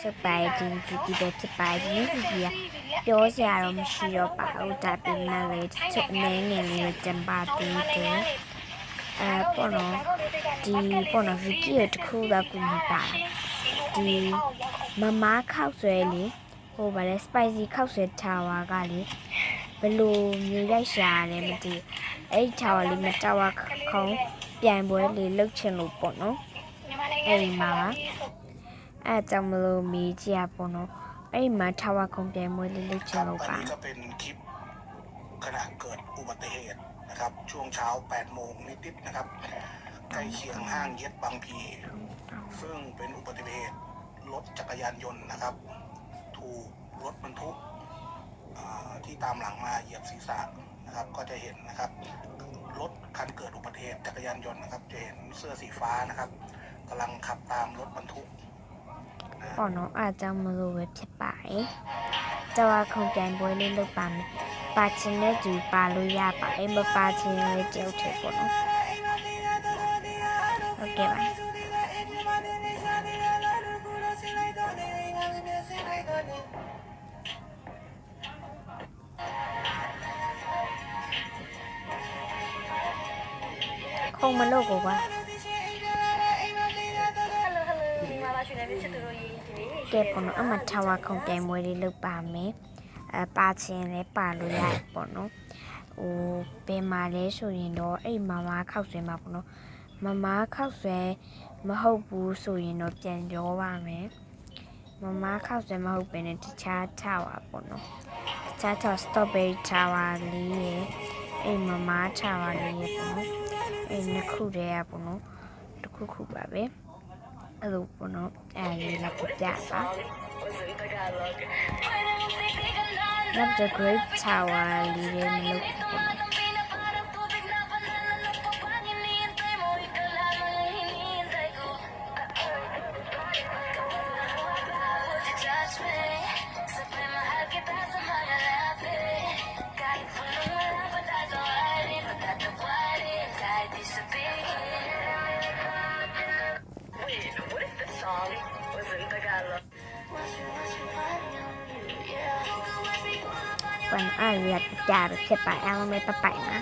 စပိုင်ဒီဒီပဲဖြစ်ပါတယ်ဒီကြီးကပြောစရာတော့မရှိတော့ပါဘူးဒါပေမဲ့လေချက်အနေငယ်လေးကိုကြံပါသေးတယ်ပေါ့နော်ဒီပေါ့နော်ဗီဒီယိုတစ်ခုတော့ကူမပါဒီမမခောက်ဆွဲလေဟိုဗါလဲ spicy ခောက်ဆွဲထားဝါကလေဘလို့မျိုးရိုက်ရှာလဲမသိအဲ့ထားဝါလေးမတဝါခေါင်းပြန်ပွဲလေးလှုပ်ချင်လို့ပေါ့နော်အဲ့မှာပါအဲ့ကြောင့်မလို့မေးကြရပေါ့နော်အဲ့မှာထားဝါခုံပြန်ပွဲလေးလှုပ်ချင်လို့ပါอันนี้ก็เป็นคลิปขณะเกิดอุบัติเหตุนะครับช่วงเช้า8 โมงนิดๆนะครับใกล้เคียงห้างเย็ดบางพีซึ่งเป็นอุบัติเหตุรถจักรยานยนต์นะครับถูกรถบรรทุกที่ตามหลังมาเหยียบศีรษะนะครับก็จะเห็นนะครับรถคันเกิดอุบัติเหตุจักรยานยนต์นะครับจะเห็นเสื้อสีฟ้านะครับกำลังขับตามรถบรรทุกပေါ့နော်အားကြောင့်မလို့ပဲဖြစ်ပါတယ်တဝါခုံပြန်ပွဲလေးလုပ်ပါမယ်ပါချင်တဲ့သူပါလို့ရပါတယ်မပါချင်လည်းကြောက်တယ်ပေါ့နော်โอเคပါခုံမလို့ကိုပါကဲပေါ့နော်အမထားဝါခုံပြိုင်ပွဲလေးလုပ်ပါမယ်ပါချင်လဲပါလို့ရပေါ့နော်ဟိုဘယ်မှာလဲဆိုရင်တော့အဲ့မမခောက်ဆွဲမှာပေါ့နော်မမခောက်ဆွဲမဟုတ်ဘူးဆိုရင်တော့ပြန်ပြောပါမယ်မမခောက်ဆွဲမဟုတ်ဘဲနဲ့တခြားထားဝါပေါ့နော်တခြားထား strawberry ထားဝါလေးရယ်အဲ့မမထားဝါလေးရယ်ပေါ့နော်အဲ့နှစ်ခုတည်းอ่ะပေါ့နော်တစ်ခုခုပါပဲအဲ့လိုပေါ့နော်အဲ့လေးလာပြပါနောက်တစ် great tower လေးလည်းမလုပ်ဘူးပေါ့နော်วันอะไรอยากจะไปเอาไม่ไปนะ